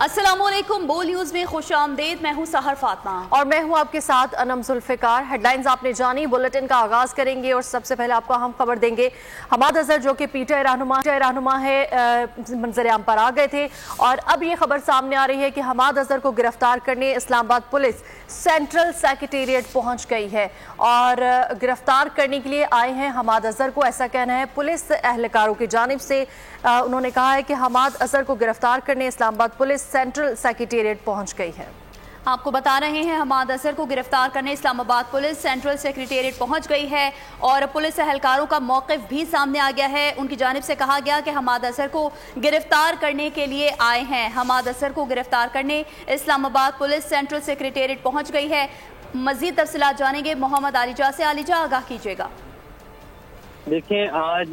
अस्सलामुअलैकुम, बोल न्यूज़ में खुश आमदेद। मैं हूँ सहर फातिमा और मैं हूँ आपके साथ अनम जुल्फ़िकार। हेडलाइंस आपने जानी, बुलेटिन का आगाज़ करेंगे और सबसे पहले आपको अहम खबर देंगे। हमाद अज़हर जो कि पीटीआई रहनुमा है, मंजर-ए-आम पर आ गए थे और अब ये खबर सामने आ रही है कि हमाद अज़हर को गिरफ्तार करने इस्लामाबाद पुलिस सेंट्रल सेक्रेटेरिएट पहुँच गई है और गिरफ्तार करने के लिए आए हैं हमाद अज़हर को, ऐसा कहना है पुलिस एहलकारों की जानिब से। उन्होंने कहा है कि हमाद अज़हर को गिरफ्तार करने इस्लामाबाद पुलिस सेंट्रल सेक्रेटेरिएट पहुंच गई है। आपको बता रहे हैं हमाद अज़हर को गिरफ्तार करने इस्लामाबाद पुलिस सेंट्रल सेक्रेटेरिएट पहुंच गई है और पुलिस एहलकारों का मौक़िफ़ भी सामने आ गया है। उनकी जानिब से कहा गया कि हमाद अज़हर को गिरफ्तार करने के लिए आए हैं। हमाद अज़हर को गिरफ्तार करने इस्लामाबाद पुलिस सेंट्रल सेक्रेटेरिएट पहुँच गई है। मज़ीद तफ़सीलात जानेंगे मोहम्मद आलिजा से। आलिजा, आगाह कीजिएगा। देखें, आज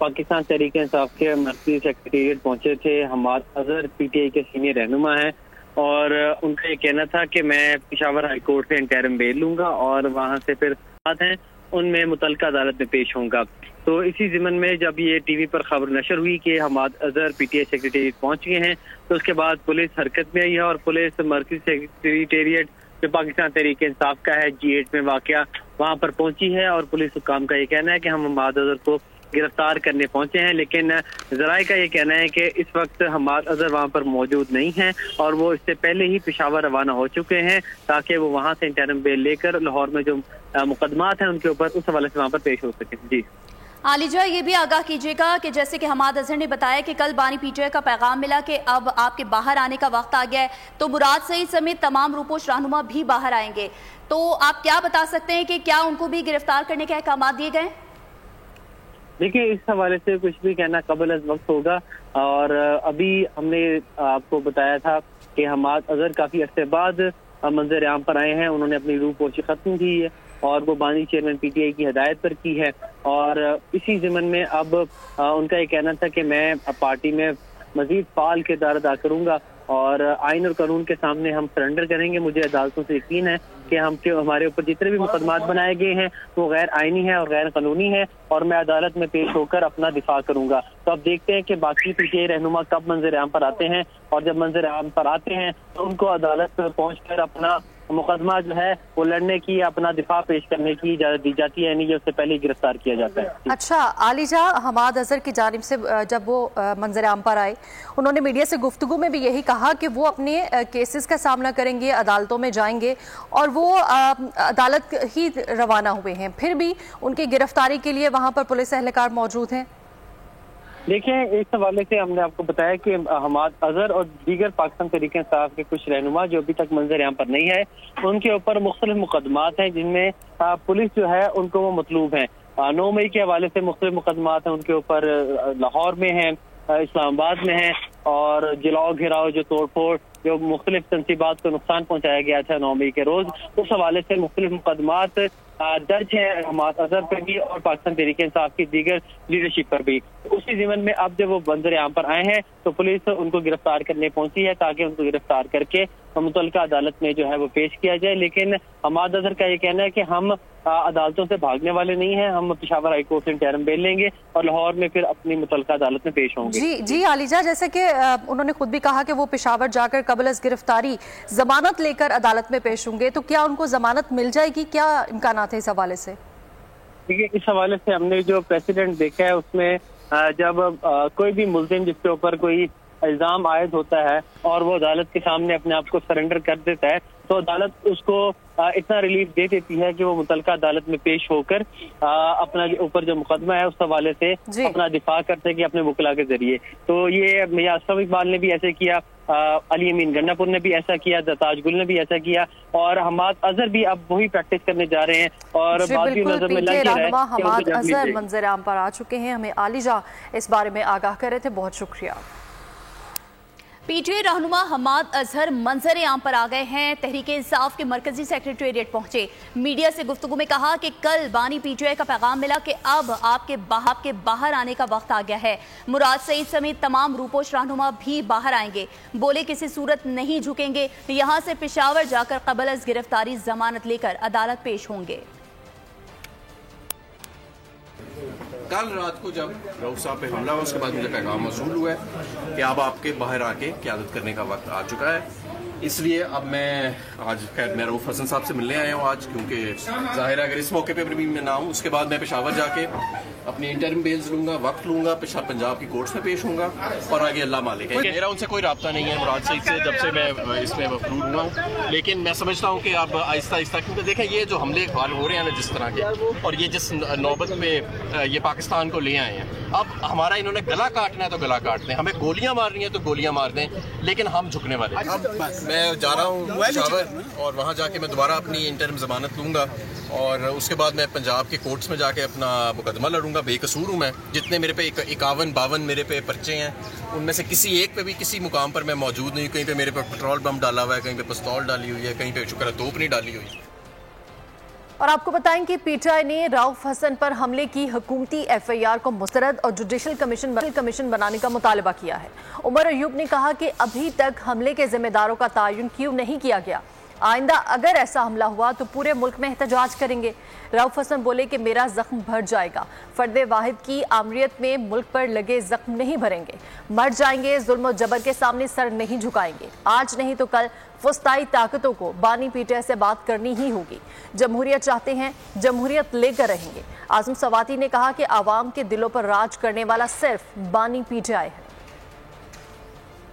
पाकिस्तान तहरीक इंसाफ के मरकज़ी सेक्रेटेरिएट पहुंचे थे हमाद अज़हर, पीटीआई के सीनियर रहनुमा हैं और उनका ये कहना था कि मैं पेशावर हाई कोर्ट से इंटरिम बेल लूंगा और वहां से फिर बात है उनमें मुतल्लिका अदालत में पेश होऊंगा। तो इसी ज़िमन में जब ये टीवी पर खबर नशर हुई कि हमाद अज़हर पीटीआई सेक्रेटेरिएट पहुंच गए हैं तो उसके बाद पुलिस हरकत में आई है और पुलिस मरकज़ी सेक्रेटेरिएट जो पाकिस्तान तहरीक इंसाफ का है G8 में वाक़या, वहाँ पर पहुंची है और पुलिस हुक्काम का ये कहना है कि हम हमाद अज़हर को गिरफ्तार करने पहुंचे हैं, लेकिन ज़राए का ये कहना है कि इस वक्त हमाद अज़हर वहाँ पर मौजूद नहीं हैं और वो इससे पहले ही पेशावर रवाना हो चुके हैं ताकि वो वहाँ से इंटरिम बेल लेकर लाहौर में जो मुकदमात हैं उनके ऊपर उस हवाले से वहाँ पर पेश हो सकें। जी आलिजा, ये भी आगाह कीजिएगा कि जैसे कि हमाद अज़हर ने बताया कि कल बानी पीटीआई का पैगाम मिला कि अब आपके बाहर आने का वक्त आ गया है, तो मुराद सईद समेत तमाम रूपोश रहनुमा भी बाहर आएंगे, तो आप क्या बता सकते हैं कि क्या उनको भी गिरफ्तार करने के अहकाम दिए गए? देखिए, इस हवाले से कुछ भी कहना कबल अज़ वक्त होगा और अभी हमने आपको बताया था कि हमाद अज़हर काफ़ी अरसे बाद मंजर-ए-आम पर आए हैं। उन्होंने अपनी रूपोशी खत्म की है और वो बानी चेयरमैन पीटीआई की हदायत पर की है और इसी ज़िमन में अब उनका ये कहना था कि मैं पार्टी में मजीद फाल किरदार अदा करूँगा और आइन और कानून के सामने हम सरेंडर करेंगे। मुझे अदालतों से यकीन है कि हमारे ऊपर जितने भी मुकदमात बनाए गए हैं वो गैर आइनी है और गैर कानूनी है और मैं अदालत में पेश होकर अपना दिफा करूंगा। तो अब देखते हैं कि बाकी पीटीआई रहनुमा कब मंजर-ए-आम पर आते हैं और जब मंजर-ए-आम पर आते हैं तो उनको अदालत पर पहुंचकर अपना मुकदमा जो है वो लड़ने की, अपना दिफा पेश करने की इजाजत दी जाती है, यानी कि उससे पहले गिरफ्तार किया जाता है। अच्छा आलिजा, हमाद अज़हर की जानिब से जब वो मंजर-ए-आम पर आए, उन्होंने मीडिया से गुफ्तगू में भी यही कहा कि वो अपने केसेस का सामना करेंगे, अदालतों में जाएंगे और वो अदालत ही रवाना हुए हैं, फिर भी उनकी गिरफ्तारी के लिए वहाँ पर पुलिस एहलकार मौजूद हैं। देखिए, इस हवाले से हमने आपको बताया कि हमाद अज़हर और दीगर पाकिस्तान तहरीक इंसाफ के कुछ रहनुमा जो अभी तक मंजर-ए-आम पर नहीं है, उनके ऊपर मुख्तलिफ मुकदमात हैं जिनमें पुलिस जो है उनको वो मतलूब हैं। 9 मई के हवाले से मुख्तलिफ मुकदमात हैं उनके ऊपर, लाहौर में हैं, इस्लामाबाद में हैं और जलाओ घिराओ, जो तोड़ फोड़, जो मुख्तलिफ तनसीबात को नुकसान पहुंचाया गया था 9 मई के रोज, उस हवाले से मुख्तलिफ मुकदमात दर्ज है हमाद अज़हर पर भी और पाकिस्तान तहरीक इंसाफ की दीगर लीडरशिप पर भी। उसी ज़िमन में अब जब वो मंजर-ए-आम पर आए हैं तो पुलिस उनको गिरफ्तार करने पहुंची है ताकि उनको गिरफ्तार करके मुतल्लिका अदालत में जो है वो पेश किया जाए। लेकिन हमाद अज़हर का ये कहना है कि हम अदालतों से भागने वाले नहीं हैं, हम पेशावर हाई कोर्ट से इंटरिम बेल लेंगे और लाहौर में फिर अपनी मुतल्लिका अदालत में पेश होंगे। जी आलिजा, जैसे कि उन्होंने खुद भी कहा कि वो पेशावर जाकर कबल अज़ गिरफ्तारी जमानत लेकर अदालत में पेश होंगे, तो क्या उनको जमानत मिल जाएगी? क्या इम्कानात है इस हवाले से? देखिए, इस हवाले से हमने जो प्रेसिडेंट देखा है उसमें जब कोई भी मुल्जिम जिसके ऊपर कोई इल्जाम आयद होता है और वो अदालत के सामने अपने आप को सरेंडर कर देता है तो अदालत उसको इतना रिलीफ दे देती है कि वो मुतल्लिका अदालत में पेश होकर अपना ऊपर जो मुकदमा है उस हवाले से अपना दिफा करते हैं कि अपने वकला के जरिए। तो ये मियां असलम इकबाल ने भी ऐसे किया, अली अमीन गन्नापुर ने भी ऐसा किया, ताज गुल ने भी ऐसा किया और हमाद अज़हर भी अब वही प्रैक्टिस करने जा रहे हैं और बात भी नजर में लग रहा है कि हमाद अज़हर मंजर-ए-आम पर आ चुके हैं। हमें आलिजा इस बारे में आगाह कर रहे थे, बहुत शुक्रिया। पीटीआई रहनुमा हमाद अज़हर मंजर-ए-आम पर आ गए हैं। तहरीक इंसाफ के मरकजी सेक्रेटेरिएट पहुंचे, मीडिया से गुफ्तगू में कहा कि कल बानी पीटीआई का पैगाम मिला कि अब आपके बाहर आने का वक्त आ गया है। मुराद सईद समेत तमाम रूपोश रहनुमा भी बाहर आएंगे। बोले किसी सूरत नहीं झुकेंगे, यहाँ से पेशावर जाकर कबल अज़ गिरफ्तारी जमानत लेकर अदालत पेश होंगे। कल रात को जब रऊफ साहब पे हमला हुआ उसके बाद मुझे पैगाम मौसूल हुआ है कि अब आपके बाहर आके क़यादत करने का वक्त आ चुका है। इसलिए अब मैं आज खैर मैं रऊफ हसन साहब से मिलने आया हूँ आज, क्योंकि ज़ाहिर है अगर इस मौके पे भी मैं ना हूँ उसके बाद मैं पेशावर जाके अपनी इंटरिम बेल्स लूँगा, वक्त लूँगा, पंजाब की कोर्ट्स में पेश होऊंगा और आगे अल्लाह मालिक है। मेरा उनसे कोई रब्ता नहीं है मुराद सईद से जब से मैं इसमें मफरूर हुआ हूँ, लेकिन मैं समझता हूँ कि अब आहिस्ता आहिस्ता, क्योंकि देखें ये जो हमले हो रहे हैं ना जिस तरह के, और ये जिस नौबत में ये पाकिस्तान को ले आए हैं, अब हमारा इन्होंने गला काटना है तो गला काट दें, हमें गोलियां मारनी है तो गोलियां मार दें, लेकिन हम झुकने वाले। अब मैं जा रहा हूँ पेशावर और वहाँ जाके मैं दोबारा अपनी इंटरिम ज़मानत लूँगा और उसके बाद मैं पंजाब के कोर्ट्स में जाके अपना मुकदमा लड़ूंगा। बेकसूर हूँ मैं, जितने मेरे पे 51-52 मेरे पे पर्चे हैं, उनमें से किसी एक पे भी किसी मुकाम पर मैं मौजूद नहीं हूँ। कहीं पे मेरे पे पेट्रोल बम डाला हुआ है, कहीं पे पिस्तौल डाली हुई है, कहीं पे शुक्र है तोप नहीं डाली हुई है। और आपको बताएं कि पीटीआई ने रऊफ हसन पर हमले की हुकूमती एफआईआर को मुस्तरद और जुडिशल कमीशन बनाने का मुतालबा किया है। उमर अयूब ने कहा कि अभी तक हमले के जिम्मेदारों का तयन क्यों नहीं किया गया, आइंदा अगर ऐसा हमला हुआ तो पूरे मुल्क में एहतजाज करेंगे। रऊफ हसन बोले कि मेरा जख्म भर जाएगा, फर्द वाहिद की आमरीत में मुल्क पर लगे जख्म नहीं भरेंगे, मर जाएंगे, जुल्म और जबर के सामने सर नहीं झुकाएंगे। आज नहीं तो कल फुस्ताई ताकतों को बानी पीटीआई से बात करनी ही होगी। जमहूरियत चाहते हैं, जमहूरियत लेकर रहेंगे। आजम सवाती ने कहा कि आवाम के दिलों पर राज करने वाला सिर्फ बानी पीटीआई है।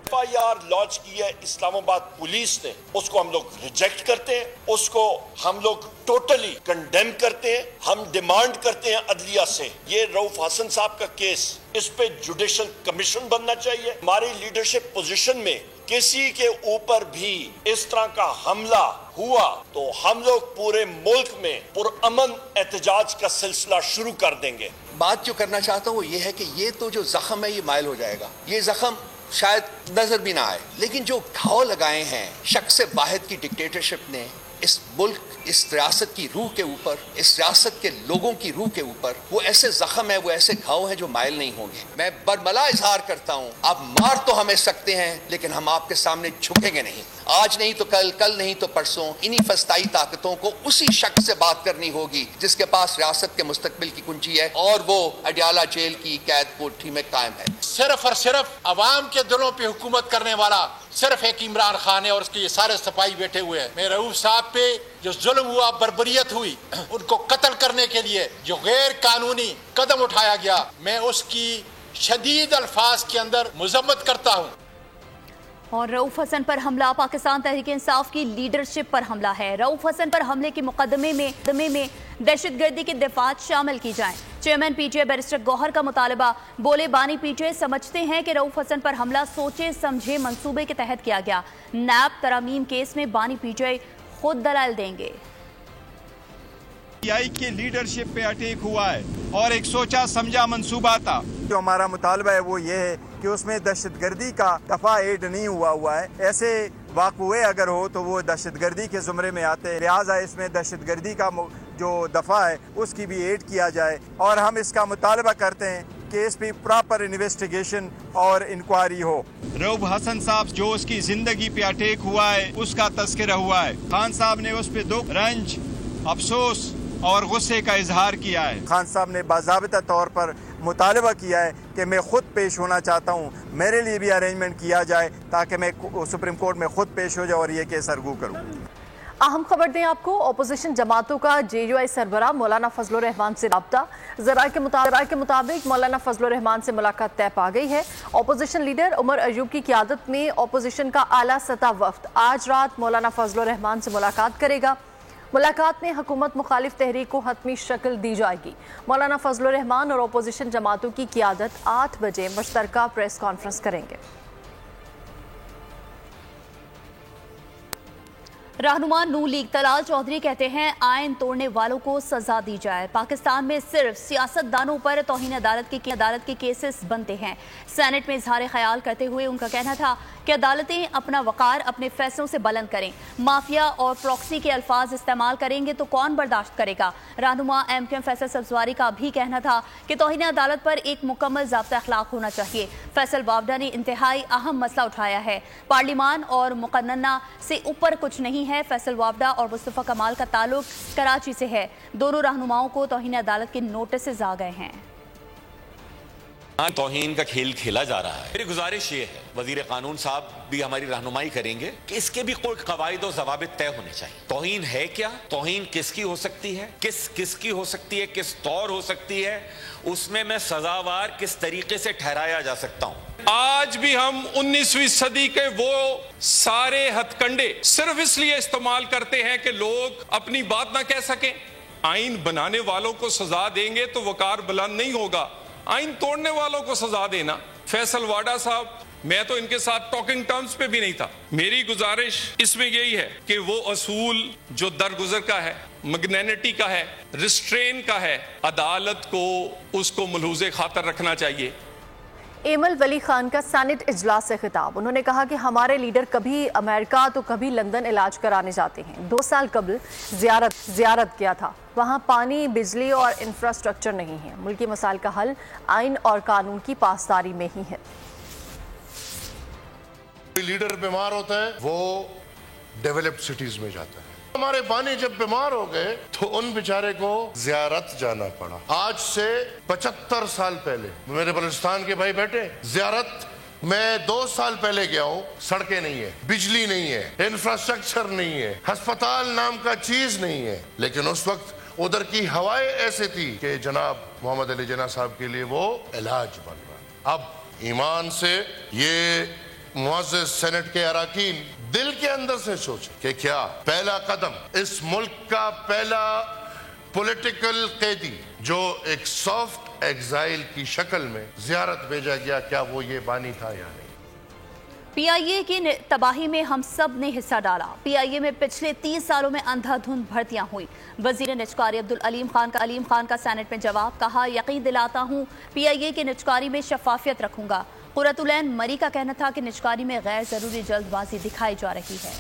एफआईआर लॉन्च की है इस्लामाबाद पुलिस ने, उसको हम लोग रिजेक्ट करते हैं, उसको हम लोग टोटली कंडेम करते हैं। हम डिमांड करते हैं अदलिया से ये रऊफ हसन साहब का केस, इस पे जुडिशल कमीशन बनना चाहिए। हमारी लीडरशिप पोजीशन में किसी के ऊपर भी इस तरह का हमला हुआ तो हम लोग पूरे मुल्क में पुरअमन एहतजाज का सिलसिला शुरू कर देंगे। बात जो करना चाहता हूँ वो ये है कि ये तो जो जख्म है ये माइल हो जाएगा, ये जख्म शायद नजर भी ना आए, लेकिन जो घाव लगाए हैं शख्स वाहिद की डिक्टेटरशिप ने इस मुल्क, इस रियासत की रूह के ऊपर, इस रियासत के लोगों की रूह के ऊपर, वो ऐसे जख्म है, वो ऐसे घाव हैं जो माइल नहीं होंगे। मैं बरमला इजहार करता हूँ, आप मार तो हमें सकते हैं लेकिन हम आपके सामने झुकेंगे नहीं। आज नहीं तो कल, कल नहीं तो परसों इन्हीं फस्ताई ताकतों को उसी शख्स से बात करनी होगी जिसके पास रियासत के मुस्तकबिल की कुंजी है और वो अडियाला जेल की कैद कोठरी में कायम है। सिर्फ और सिर्फ अवाम के दिलों पे हुकूमत करने वाला सिर्फ एक इमरान खान है और उसके ये सारे सफाई बैठे हुए हैं। मैं रऊफ साहब पे जो जुल्म हुआ, बर्बरियत हुई, उनको कत्ल करने के लिए जो गैर कानूनी कदम उठाया गया, मैं उसकी शदीद अल्फाज के अंदर मुजम्मत करता हूँ। और रऊफ हसन पर हमला पाकिस्तान तहरीक इंसाफ की लीडरशिप पर हमला है। रऊफ हसन पर हमले के मुकदमे में दहशतगर्दी के दफात शामिल की जाएं। चेयरमैन पीटीआई बैरिस्टर गौहर का मुतालबा, बोले बानी पीटीआई समझते हैं कि रऊफ हसन पर हमला सोचे समझे मंसूबे के तहत किया गया। नैब तरामीम केस में बानी पीटीआई खुद दलाल देंगे। पीटीआई की लीडरशिप पे अटैक हुआ है और एक सोचा समझा मंसूबा था। जो हमारा मुतालबा है वो ये है कि उसमें दहशतगर्दी का दफा ऐड नहीं हुआ है। ऐसे वाक़े अगर हो तो वो दहशतगर्दी के ज़ुमरे में आते हैं, लिहाजा इसमें दहशतगर्दी का जो दफा है उसकी भी ऐड किया जाए। और हम इसका मुतालबा करते हैं कि इस पर प्रॉपर इन्वेस्टिगेशन और इंक्वायरी हो। रऊफ हसन साहब जो उसकी जिंदगी पे अटैक हुआ है उसका तस्करा हुआ है। खान साहब ने उस पर दुख, रंज, अफसोस और गुस्से का इजहार किया है। खान साहब ने बाज़ाबिता तौर पर मुतालबा किया है कि मैं खुद पेश होना चाहता हूँ, मेरे लिए भी अरेंजमेंट किया जाए ताकि मैं सुप्रीम कोर्ट में खुद पेश हो जाऊँ और ये केस अर्गू करूँ। अहम खबर दें आपको, अपोजिशन जमातों का JUI सरबराह मौलाना फजलुर रहमान से राब्ता। ज़राए के मुताबिक मौलाना फजलुर रहमान से मुलाकात तय पा गई है। अपोजिशन लीडर उमर अयूब की क़यादत में अपोजिशन का आला सतह वफ्द आज रात मौलाना फजलुर रहमान से मुलाकात करेगा। मुलाकात में हुकूमत मुखालिफ तहरीक को हतमी शक्ल दी जाएगी। मौलाना फजलुर रहमान और अपोजिशन जमातों की क़यादत 8 बजे मुश्तरका प्रेस कॉन्फ्रेंस करेंगे। रहनुमा नून लीग तलाल चौधरी कहते हैं आइन तोड़ने वालों को सजा दी जाए। पाकिस्तान में सिर्फ सियासतदानों पर तौहीन अदालत के केसेस बनते हैं। सेनेट में इजहार ख्याल करते हुए उनका कहना था कि अदालतें अपना वक़ार अपने फैसलों से बुलंद करें। माफिया और प्रॉक्सी के अल्फाज इस्तेमाल करेंगे तो कौन बर्दाश्त करेगा। रहनुमा MKM फैसल सब्जवारी का भी कहना था कि तौहीन अदालत पर एक मुकम्मल ज़ाब्ता अखलाक होना चाहिए। फैसल वावडा ने इंतहाई अहम मसला उठाया है, पार्लिमान और मुकन्नना से ऊपर कुछ नहीं है। फैसल वावडा और मुस्तफ़ा कमाल का ताल्लुक कराची से है। दोनों रहनुमाओं को तौहीन अदालत के नोटिस आ गए हैं। توہین کا کھیل کھیلا جا رہا ہے. میری گزارش یہ ہے وزیر قانون صاحب بھی ہماری رہنمائی کریں گے کہ اس کے بھی کوئی قواعد و ضوابط طے ہونے چاہیے. توہین ہے کیا, توہین کس کی ہو سکتی ہے, کس کی ہو سکتی ہے, کس طور ہو سکتی ہے, اس میں سزاوار کس طریقے سے ٹھہرایا جا سکتا ہوں. آج بھی ہم 19ویں صدی کے وہ سارے ہتھ کنڈے صرف اس لیے استعمال کرتے ہیں کہ لوگ اپنی بات نہ کہہ سکیں. آئین بنانے والوں کو سزا دیں گے تو وقار بلند نہیں ہوگا, آئین توڑنے والوں کو سزا دینا. فیصل واڈا صاحب, میں تو ان کے ساتھ ٹاکنگ ٹرمز پہ بھی نہیں تھا. میری گزارش اس میں یہی ہے کہ وہ اصول جو درگزر کا ہے, مگنینٹی کا ہے, ریسٹرین کا ہے, عدالت کو اس کو ملحوظ خاطر رکھنا چاہیے. ایمل ولی خان کا سینٹ اجلاس سے خطاب. انہوں نے کہا کہ ہمارے لیڈر کبھی امریکہ تو کبھی لندن علاج کرانے جاتے ہیں. 2 سال قبل زیارت کیا تھا, وہاں پانی, بجلی اور انفراسٹرکچر نہیں ہے. ملکی مسائل کا حل آئین اور قانون کی پاسداری میں ہی ہے. لیڈر بیمار ہوتا ہے وہ ڈیولپڈ سٹیز میں جاتا ہے. ہمارے بانی جب بیمار ہو گئے تو ان بیچارے کو زیارت جانا پڑا. آج سے 75 سال پہلے میرے بلوچستان کے بھائی بیٹھے, زیارت میں 2 سال پہلے گیا ہوں, سڑکیں نہیں ہے, بجلی نہیں ہے, انفراسٹرکچر نہیں ہے, ہسپتال نام کا چیز نہیں ہے. لیکن اس وقت ادھر کی ہوائیں ایسے تھی کہ جناب محمد علی جناح صاحب کے لیے وہ علاج بن رہا. اب ایمان سے یہ معزز سینٹ کے اراکین دل کے اندر سے سوچیں کہ کیا پہلا قدم اس ملک کا پہلا پولیٹیکل قیدی جو ایک سافٹ ایگزائل کی شکل میں زیارت بھیجا گیا, کیا وہ یہ بانی تھا یا نہیں. پی آئی اے کی تباہی میں ہم سب نے حصہ ڈالا. پی آئی اے میں پچھلے 30 سالوں میں اندھا دھند بھرتیاں ہوئی. وزیر نجکاری عبدالعلیم خان کا سینٹ میں جواب. کہا یقین دلاتا ہوں پی آئی اے کی نجکاری میں شفافیت رکھوں گا. قرۃ العین مری کا کہنا تھا کہ نجکاری میں غیر ضروری جلد بازی دکھائی جا رہی ہے.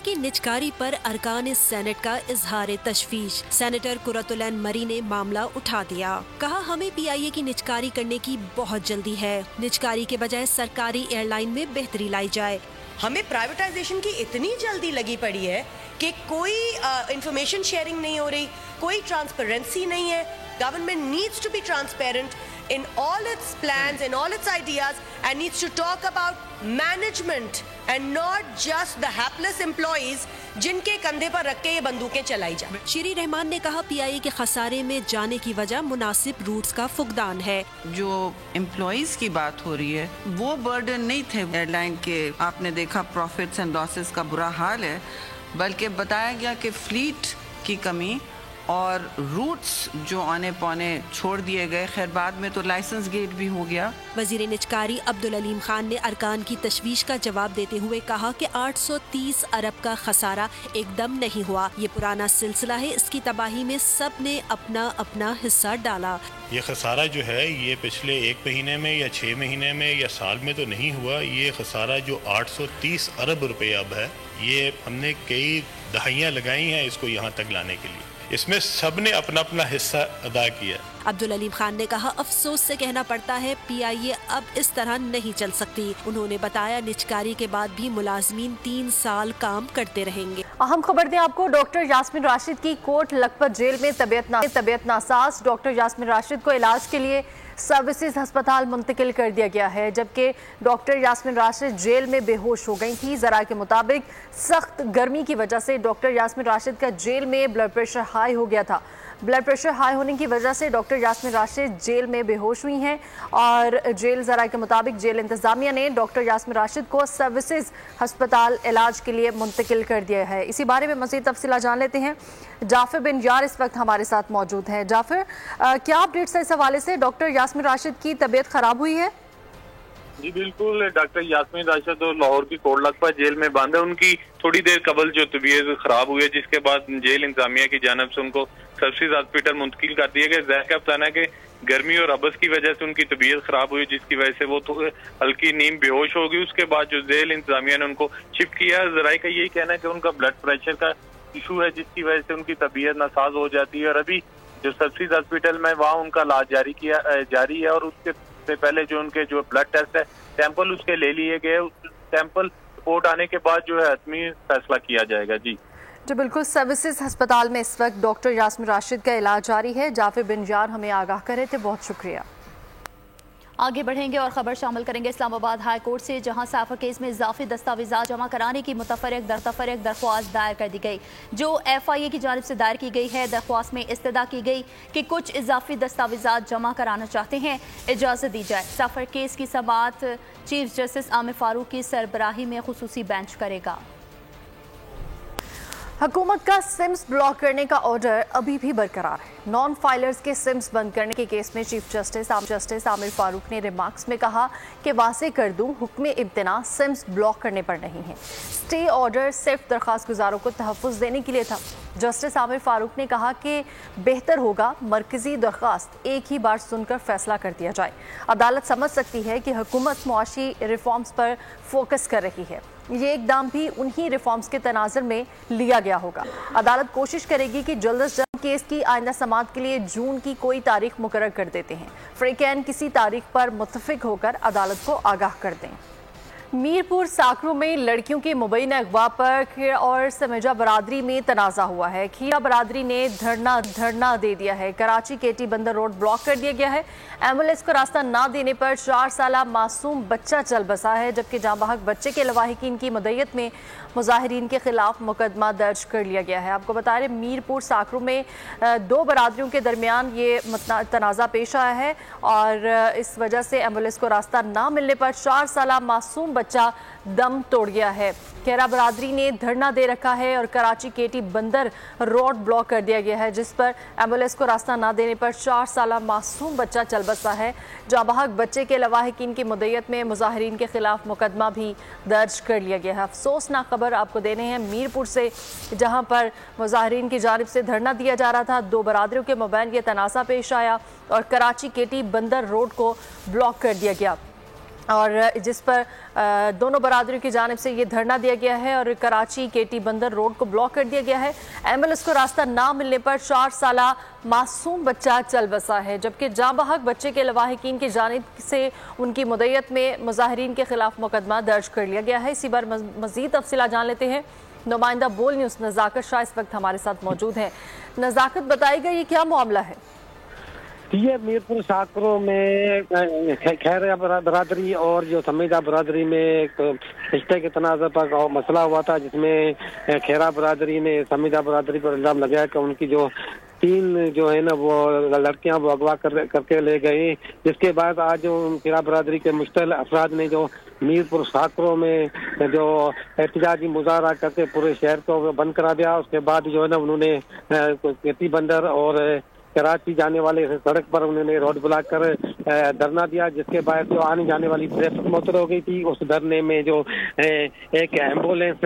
کی نجکاری پر ارکان سینٹ کا اظہار تشویش. سینیٹر قرۃ العین مری نے معاملہ اٹھا دیا. کہا ہمیں پی آئی اے کی نجکاری کرنے کی بہت جلدی ہے. نجکاری کے بجائے سرکاری ایئر لائن میں بہتری لائی جائے. ہمیں پرائیویٹائزیشن کی اتنی جلدی لگی پڑی ہے کہ کوئی انفارمیشن شیئرنگ نہیں ہو رہی, کوئی ٹرانسپیرنسی نہیں ہے. Government needs to be transparent in all its plans, in all its ideas, and needs to talk about management and not just the hapless employees جن کے کندھے پر رکھ کے یہ بندوقیں چلائی جائیں. شیری رحمان نے کہا پی آئی اے کے خسارے میں جانے کی وجہ مناسب روٹس کا فقدان ہے. جو امپلائیز کی بات ہو رہی ہے وہ برڈن نہیں تھے ایئر لائن کے. آپ نے دیکھا پروفٹس اینڈ لاسز کا برا حال ہے, بلکہ بتایا گیا کہ فلیٹ کی کمی اور روٹس جو آنے پونے چھوڑ دیے گئے. خیر بعد میں تو لائسنس گیٹ بھی ہو گیا. وزیر نجکاری عبدالعلیم خان نے ارکان کی تشویش کا جواب دیتے ہوئے کہا کہ 830 ارب کا خسارہ ایک دم نہیں ہوا. یہ پرانا سلسلہ ہے, اس کی تباہی میں سب نے اپنا اپنا حصہ ڈالا. یہ خسارہ جو ہے یہ پچھلے 1 مہینے میں یا 6 مہینے میں یا سال میں تو نہیں ہوا. یہ خسارہ جو 830 ارب روپے اب ہے, یہ ہم نے کئی دہائیاں لگائی ہیں اس کو یہاں تک لانے کے لیے. اس میں سب نے اپنا اپنا حصہ ادا کیا. عبدالعلیم خان نے کہا افسوس سے کہنا پڑتا ہے پی آئی اے اب اس طرح نہیں چل سکتی. انہوں نے بتایا نجکاری کے بعد بھی ملازمین 3 سال کام کرتے رہیں گے. اہم خبر دیں آپ کو, ڈاکٹر یاسمین راشد کی کوٹ لکھپت جیل میں طبیعت ناساز. ڈاکٹر یاسمین راشد کو علاج کے لیے سروسز ہسپتال منتقل کر دیا گیا ہے, جبکہ ڈاکٹر یاسمین راشد جیل میں بے ہوش ہو گئی تھی. ذرائع کے مطابق سخت گرمی کی وجہ سے ڈاکٹر یاسمین راشد کا جیل میں بلڈ پریشر ہائی ہو گیا تھا. بلڈ پریشر ہائی ہونے کی وجہ سے ڈاکٹر یاسمین راشد جیل میں بے ہوش ہوئی ہیں, اور جیل ذرائع کے مطابق جیل انتظامیہ نے ڈاکٹر یاسمین راشد کو سروسز ہسپتال علاج کے لیے منتقل کر دیا ہے. اسی بارے میں مزید تفصیلات جان لیتے ہیں. جعفر بن یار اس وقت ہمارے ساتھ موجود ہیں. جعفر, کیا اپڈیٹس ہیں اس حوالے سے؟ ڈاکٹر یاسمین راشد کی طبیعت خراب ہوئی ہے؟ جی بالکل, ڈاکٹر یاسمین راشد اور لاہور کی کوٹ لکھپت جیل میں بند ہے. ان کی تھوڑی دیر قبل جو طبیعت خراب ہوئی ہے, جس کے بعد جیل انتظامیہ کی جانب سے ان کو سروسز ہاسپٹل منتقل کر دیا گیا. ظاہر کا بتانا ہے کہ گرمی اور ابس کی وجہ سے ان کی طبیعت خراب ہوئی, جس کی وجہ سے وہ ہلکی نیم بے ہوش ہو گئی. اس کے بعد جو ذیل انتظامیہ نے ان کو شفٹ کیا. ذرائع کا یہی کہنا ہے کہ ان کا بلڈ پریشر کا ایشو ہے, جس کی وجہ سے ان کی طبیعت ناساز ہو جاتی ہے, اور ابھی جو سروسز ہاسپٹل میں وہاں ان کا علاج جاری ہے. اور اس سے پہلے جو ان کے جو بلڈ ٹیسٹ ہے سیمپل اس کے لے لیے گئے. سیمپل رپورٹ آنے کے بعد جو ہے حتمی فیصلہ کیا جائے گا. جی بالکل, سروسز ہسپتال میں اس وقت ڈاکٹر یاسمین راشد کا علاج جاری ہے. جعفر بن یار ہمیں آگاہ کر رہے تھے, بہت شکریہ. आगे बढ़ेंगे और खबर शामिल करेंगे इस्लामाबाद हाई कोर्ट से, जहां साफर केस में इजाफी दस्तावेजात जमा कराने की मुतफरक दरख्वास्त दायर कर दी गई। जो FIA की जानिब से दायर की गई है, दरख्वास्त में इस्तदा की गई कि कुछ इजाफी दस्तावेजात जमा कराना चाहते हैं, इजाज़त दी जाए। साफर केस की समाअत चीफ जस्टिस आमिर फारूक की सरबराही में खुसूसी बेंच करेगा। हुकूमत का सिम्स ब्लॉक करने का ऑर्डर अभी भी बरकरार है। नॉन फाइलर्स के सिम्स बंद करने के केस में चीफ जस्टिस आमिर फारूक ने रिमार्क्स में कहा कि वाज़ेह कर दूं, हुक्म इब्तिना सिम्स ब्लॉक करने पर नहीं है। स्टे ऑर्डर सिर्फ दरख्वास्त गुजारों को तहफ़्फ़ुज़ देने के लिए था। जस्टिस आमिर फारूक ने कहा कि बेहतर होगा मरकजी दरख्वास्त एक ही बार सुनकर फैसला कर दिया जाए। अदालत समझ सकती है कि हुकूमत मुआशी रिफॉर्म्स पर फोकस कर रही है। ये इकदाम भी उन्हीं रिफॉर्म्स के तनाज़ुर में लिया गया होगा। अदालत कोशिश करेगी कि जल्द अज जल्द केस की आइंदा समाअत के लिए जून की कोई तारीख मुकर्रर कर देते हैं। फ्रीकैन किसी तारीख पर मुत्तफिक होकर अदालत को आगाह कर दें। मीरपुर साकरू में लड़कियों के मुबैना अगवा पर खीरा और समेजा बरादरी में तनाज़ा हुआ है। खीरा बरादरी ने धरना दे दिया है। कराची केटी बंदर रोड ब्लॉक कर दिया गया है। एम्बुलेंस को रास्ता ना देने पर 4 साला मासूम बच्चा चल बसा है, जबकि जांबहक बच्चे के लवाहिकीन की मदय्यत में मुजाहिरीन के खिलाफ मुकदमा दर्ज कर लिया गया है। आपको बता रहे मीरपुर साकरू में 2 बरादरियों के दरमियान ये तनाज़ा पेश आया है और इस वजह से एम्बुलेंस को रास्ता ना मिलने पर 4 साला मासूम बच्चा दम तोड़ गया है। खेरा बरादरी ने धरना दे रखा है और कराची केटी बंदर रोड ब्लॉक कर दिया गया है, जिस पर एम्बुलेंस को रास्ता ना देने पर 4 साला मासूम बच्चा चल बसा है। जांबहक बच्चे के लवाहिकीन की मुद्दत में मुजाहिरीन के खिलाफ मुकदमा भी दर्ज कर लिया गया है। अफसोसनाक खबर आपको देने हैं मीरपुर से, जहां पर मुजाहिरीन की जानिब से धरना दिया जा रहा था। 2 बरादरियों के मबैन ये तनाज़ा पेश आया और कराची केटी बंदर रोड को ब्लॉक कर दिया गया और जिस पर दोनों बरादरियों की जानिब से ये धरना दिया गया है और कराची केटी बंदर रोड को ब्लॉक कर दिया गया है। एम्बुलेंस को रास्ता ना मिलने पर 4 साला मासूम बच्चा चल बसा है, जबकि जांबहक बच्चे के लवाहिकीन की जानिब से उनकी मुद्दत में मुजाहिरीन के खिलाफ मुकदमा दर्ज कर लिया गया है। इसी बार मज़ीद तफसीलात जान लेते हैं। नुमाइंदा बोल न्यूज़ नज़ाकत शाह इस वक्त हमारे साथ मौजूद हैं। नज़ाकत, बताइएगा ये क्या मामला है? ये मीरपुर साकरों में खैरा बरादरी और जो समेजा बरादरी में एक रिश्ते के तनाज़ा पर मसला हुआ था, जिसमें खैरा बरादरी ने समेजा बरादरी पर इल्ज़ाम लगाया कि उनकी जो 3 जो है ना वो लड़कियां वो अगवा करके ले गए। जिसके बाद आज जो खैरा बरादरी के मुश्तल अफराद ने जो मीरपुर साकरों में जो एहतजाजी मुजाहरा करके पूरे शहर को बंद करा दिया। उसके बाद जो है ना उन्होंने केटी बंदर और कराची जाने वाले सड़क पर उन्होंने रोड ब्लॉक कर धरना दिया, जिसके बाद जो आने जाने वाली ट्रैफिक मुअत्तल हो गई थी। उस धरने में जो एक एम्बुलेंस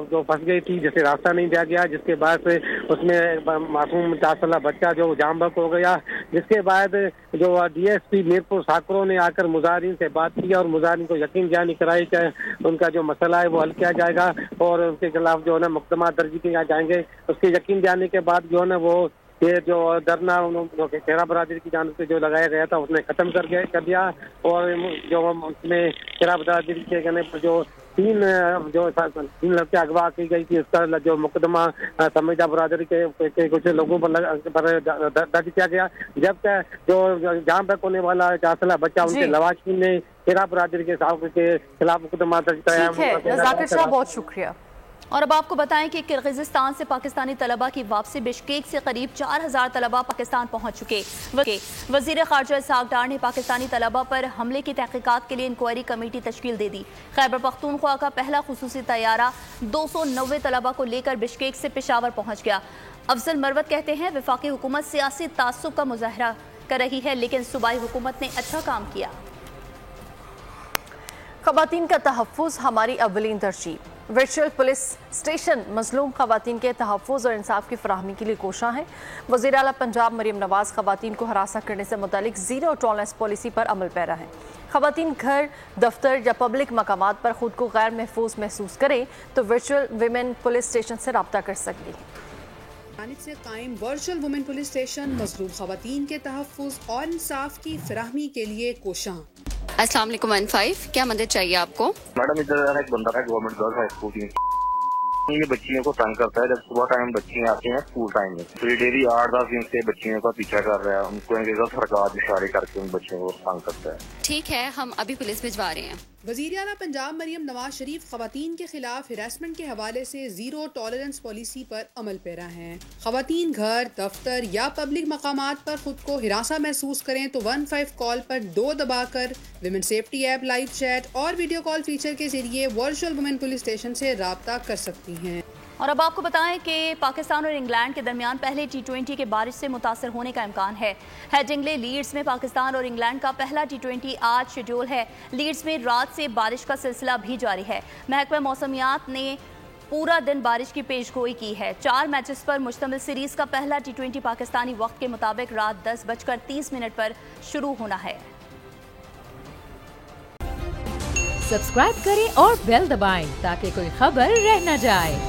जो फंस गई थी, जिसे रास्ता नहीं दिया गया, जिसके बाद से उसमें मासूम 4 साला बच्चा जो जाम बक हो गया। जिसके बाद जो DSP मीरपुर साकरों ने आकर मुजाहिरीन से बात की और मुजाहिरीन को यकीन दहानी कराई कि उनका जो मसला है वो हल किया जाएगा और उनके खिलाफ जो है ना मुकदमा दर्ज किए जाएंगे। उसके यकीन दहानी के बाद जो है ना वो ये जो धरना खैरा बरादरी की जानिब से जो लगाया गया था उसने खत्म कर दिया और जो उसमें खैरा बरादरी के कहने पर जो 3 लड़कियां अगवा की गई थी, उसका जो मुकदमा समेजा बरादरी के कुछ लोगों पर दर्ज किया गया। जबकि जो जाम तक होने वाला 4 साला बच्चा उनके लवाकिन ने खैरा बरादरी के खिलाफ मुकदमा दर्ज कराया। बहुत शुक्रिया। और अब आपको बताएं कि किर्गिज़स्तान से पाकिस्तानी तलबा की वापसी, बिश्केक से करीब 4000 तलबा पाकिस्तान पहुंच चुके। वज़ीर ख़ारजा इसहाक़ डार ने पाकिस्तानी तलबा पर हमले की तहक़ीक़ात के लिए इंक्वायरी कमेटी तश्कील दे दी। खैबर पख्तूनख्वा का पहला खुसूसी तैयारा 290 तलबा को लेकर बिश्केक से पेशावर पहुँच गया। अफजल मरवत कहते हैं वफाकी हुकूमत सियासी तासुब का मुज़ाहरा कर रही है, लेकिन सूबाई हुकूमत ने अच्छा काम किया। ख़वातीन का तहफ़्फ़ुज़ हमारी अव्वलीन तरजीह। वर्चुअल पुलिस स्टेशन मज़लूम ख़वातीन के तहफ़्फ़ुज़ और इंसाफ की फ़राहमी के लिए कोशां है। वज़ीर आला पंजाब मरीम नवाज़ ख़वातीन को हरासा करने से मुतालिक ज़ीरो टॉलरेंस पॉलिसी पर अमल पैरा है। ख़वातीन घर, दफ्तर या पब्लिक मकामात पर ख़ुद को गैर महफूज महसूस करें तो वर्चुअल विमेन पुलिस स्टेशन से रब्ता कर सकती हैं। से कायम वर्चुअल वुमेन पुलिस स्टेशन मज़लूम ख़वातीन के तहफ़्फ़ुज़ और इंसाफ की फ़राहमी के लिए कोशां। अस्सलाम वालेकुम 15, क्या मदद चाहिए आपको? मैडम इधर एक बंदा है गवर्नमेंट गर्ल्स हाई स्कूल की, یہ بچیوں کو تنگ کرتا ہے جب صبح ٹائم بچیاں آتی ہیں اسکول ٹائم میں، تو یہ ڈیلی 8-10 دن سے بچیوں کا پیچھا کر رہا ہے، ان کو سرکار اشارے کر کے ان بچوں کو تنگ کرتا ہے۔ ٹھیک ہے، ہم ابھی پولیس بھجوا رہے ہیں۔ وزیر اعلیٰ پنجاب مریم نواز شریف خواتین کے خلاف ہراسمنٹ کے حوالے سے زیرو ٹالرنس پالیسی پر عمل پیرا ہیں۔ خواتین گھر، دفتر یا پبلک مقامات پر خود کو ہراساں محسوس کریں تو 15 کال پر 2 دبا کر women safety app, live chat اور ویڈیو کال فیچر کے ذریعے ورچوئل وومن پولیس اسٹیشن سے رابطہ کر سکتی ہیں۔ اور اب آپ کو بتائیں کہ پاکستان اور انگلینڈ کے درمیان پہلے T20 کے بارش سے متاثر ہونے کا امکان ہے۔ ہیڈنگلے لیڈز میں پاکستان اور انگلینڈ کا پہلا T20 آج شیڈول ہے۔ لیڈز میں رات سے بارش کا سلسلہ بھی جاری ہے۔ محکمہ موسمیات نے پورا دن بارش کی پیش گوئی کی ہے۔ 4 میچز پر مشتمل سیریز کا پہلا T20 پاکستانی وقت کے مطابق رات 10:30 پر شروع ہونا ہے۔ سبسکرائب کریں اور بیل دبائیں تاکہ کوئی خبر رہ نہ جائے۔